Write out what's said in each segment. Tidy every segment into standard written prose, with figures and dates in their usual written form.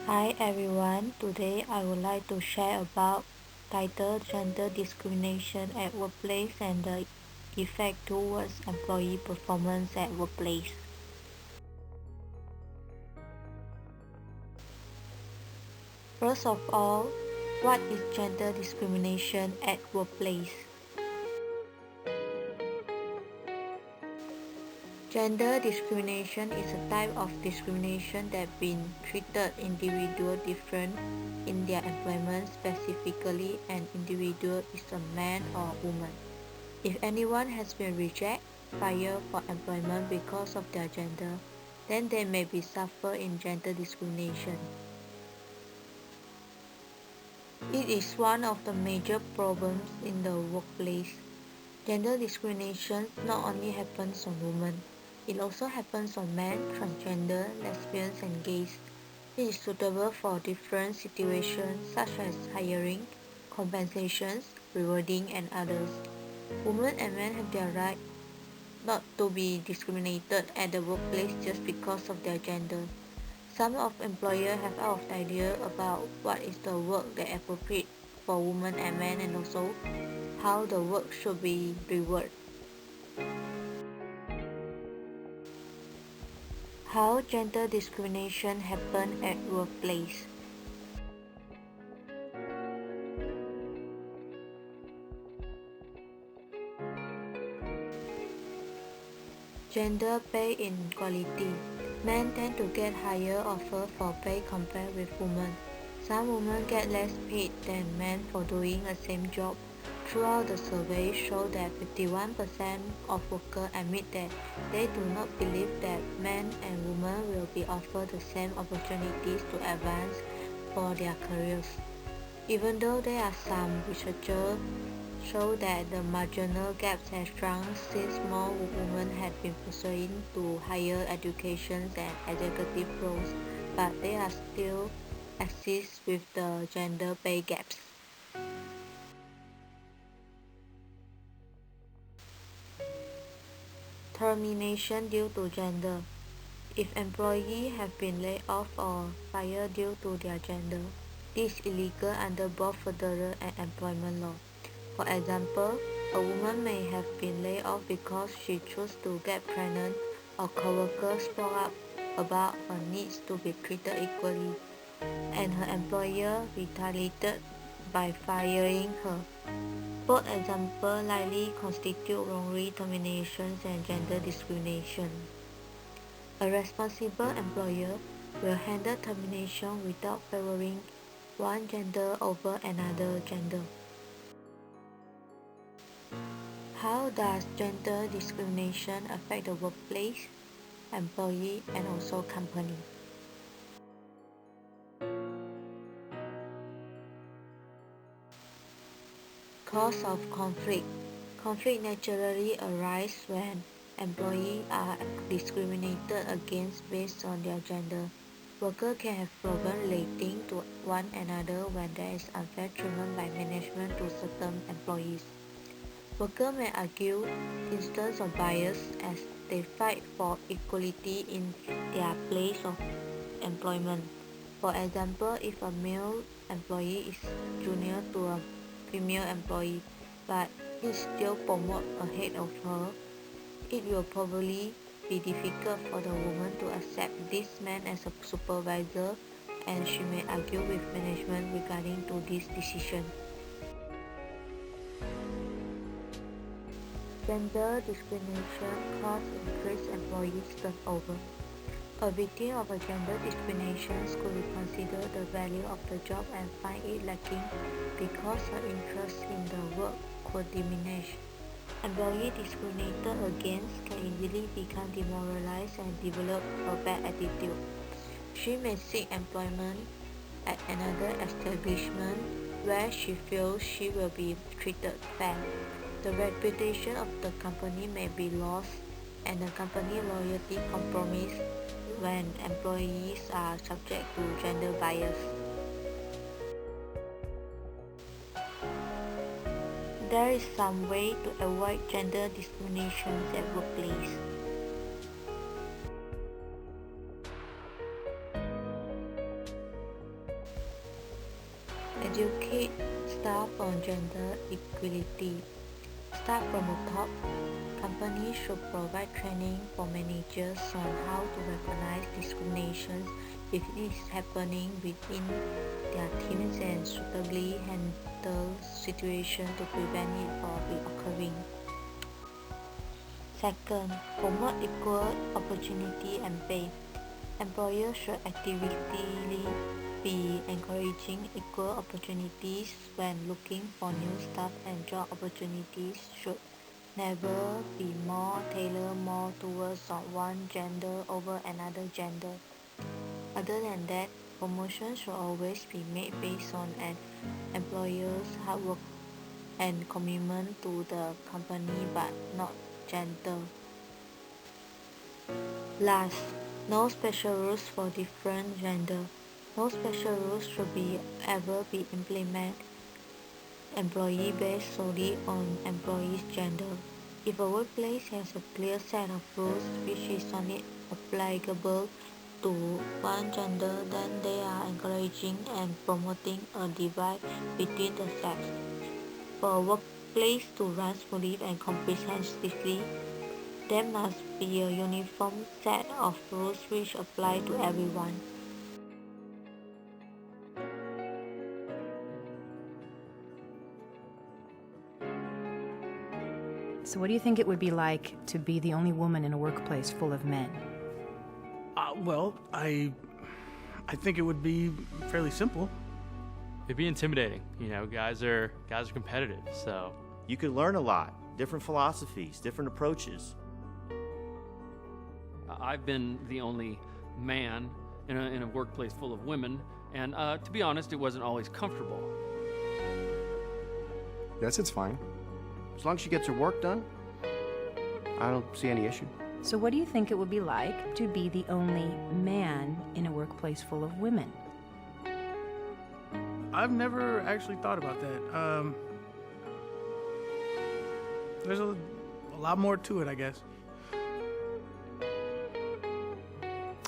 Hi everyone, today I would like to share about title gender discrimination at workplace and the effect towards employee performance at workplace. First of all, what is gender discrimination at workplace? Gender discrimination is a type of discrimination that been treated individual different in their employment. Specifically, an individual is a man or woman. If anyone has been rejected, fired for employment because of their gender, then they may be suffer in gender discrimination. It is one of the major problems in the workplace. Gender discrimination not only happens on women, it also happens on men, transgender, lesbians, and gays. It is suitable for different situations such as hiring, compensations, rewarding, and others. Women and men have their right not to be discriminated at the workplace just because of their gender. Some of employers have out of idea about what is the work that appropriate for women and men and also how the work should be rewarded. How gender discrimination happen at workplace. Gender pay inequality. Men tend to get higher offer for pay compared with women. Some women get less paid than men for doing the same job. Throughout the survey show that 51% of workers admit that they do not believe that men and women will be offered the same opportunities to advance for their careers. Even though there are some researchers show that the marginal gaps have shrunk since more women have been pursuing to higher education and executive roles, but they are still exist with the gender pay gaps. Termination due to gender. If employees have been laid off or fired due to their gender, this is illegal under both federal and employment law. For example, a woman may have been laid off because she chose to get pregnant or coworkers spoke up about her needs to be treated equally, and her employer retaliated by firing her. Both examples likely constitute wrongly terminations and gender discrimination. A responsible employer will handle termination without favoring one gender over another gender. How does gender discrimination affect the workplace, employee, and also company? Cause of conflict. Conflict naturally arises when employees are discriminated against based on their gender. Workers can have problems relating to one another when there is unfair treatment by management to certain employees. Workers may argue instances of bias as they fight for equality in their place of employment. For example, if a male employee is junior to a female employee but is still promoted ahead of her, it will probably be difficult for the woman to accept this man as a supervisor, and she may argue with management regarding to this decision. Gender discrimination causes increased employees turnover. A victim of a gender discrimination could reconsider the value of the job and find it lacking because her interest in the work could diminish. Employees discriminated against can easily become demoralized and develop a bad attitude. She may seek employment at another establishment where she feels she will be treated fair. The reputation of the company may be lost and the company loyalty compromised when employees are subject to gender bias. There is some way to avoid gender discrimination at workplace. Educate staff on gender equality. Start from the top. Companies should provide training for managers on how to recognize discrimination if it is happening within their teams and suitably handle situations to prevent it from occurring. Second, promote equal opportunity and pay. Employers should actively be encouraging equal opportunities when looking for new staff, and job opportunities should never be more tailored more towards one gender over another gender. Other than that, promotion should always be made based on an employer's hard work and commitment to the company but not gender. Last, no special rules for different gender. No special rules should ever be implemented employee based solely on employee's gender. If a workplace has a clear set of rules which is only applicable to one gender, then they are encouraging and promoting a divide between the sexes. For a workplace to run smoothly and comprehensively, there must be a uniform set of rules which apply to everyone. So what do you think it would be like to be the only woman in a workplace full of men? Well, I think it would be fairly simple. It'd be intimidating. Guys are competitive, so You could learn a lot, different philosophies, different approaches. I've been the only man in a workplace full of women, and to be honest, it wasn't always comfortable. Yes, it's fine. As long as she gets her work done, I don't see any issue. So what do you think it would be like to be the only man in a workplace full of women? I've never actually thought about that. There's a lot more to it, I guess.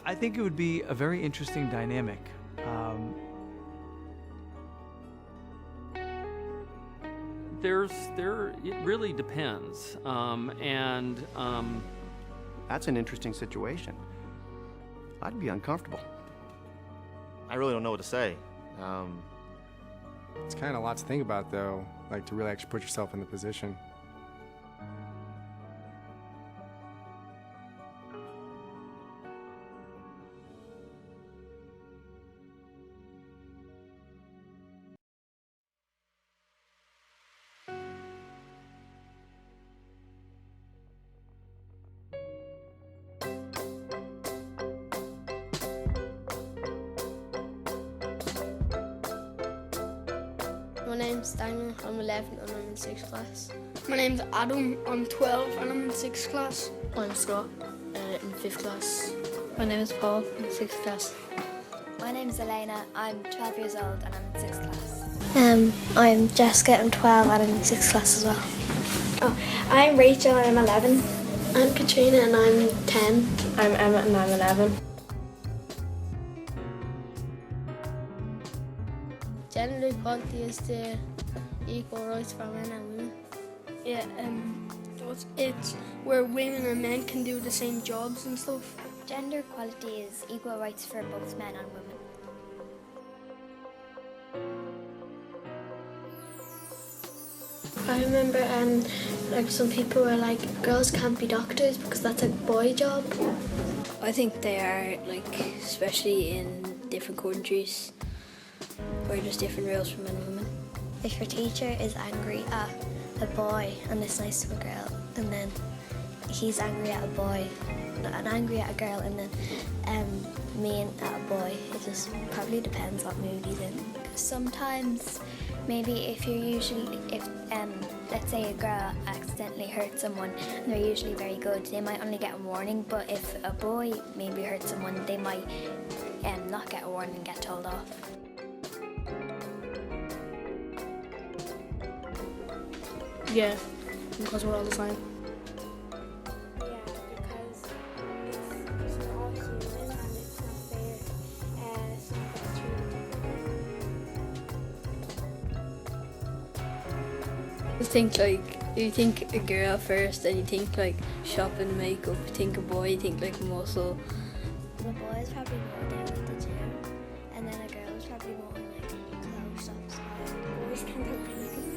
I think it would be a very interesting dynamic. It really depends, That's an interesting situation. I'd be uncomfortable. I really don't know what to say. It's kind of a lot to think about, though, like to really actually put yourself in the position. My name's Daniel, I'm 11 and I'm in 6th class. My name's Adam, I'm 12 and I'm in 6th class. I'm Scott, in 5th class. My name is Paul, in 6th class. My name's Elena, I'm 12 years old and I'm in 6th class. I'm Jessica, I'm 12 and I'm in 6th class as well. Oh, I'm Rachel and I'm 11. I'm Katrina and I'm 10. I'm Emma and I'm 11. Gender equality is the equal rights for men and women. Yeah, it's where women and men can do the same jobs and stuff. Gender equality is equal rights for both men and women. I remember like some people were like, girls can't be doctors because that's a boy job. I think they are, like, especially in different countries where there's different rules for men and women. If your teacher is angry at a boy and is nice to a girl, and then he's angry at a boy and angry at a girl, and then mean at a boy, it just probably depends what mood he's in. Sometimes, maybe if let's say a girl accidentally hurt someone and they're usually very good, they might only get a warning, but if a boy maybe hurt someone, they might not get a warning and get told off. Yeah, because we're all the same. Yeah, because we're all human and it's not fair. Some of us treat think like, you think a girl first, and you think like shopping, makeup. You think a boy, you think like muscle. The boys probably more down at the gym, and then a girl is probably more in like clothes shops. Boys can do anything.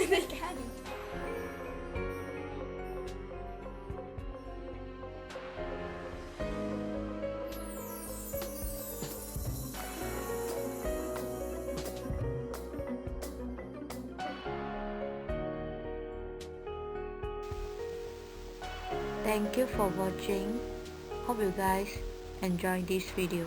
They can. Thank you for watching. Hope you guys enjoyed this video.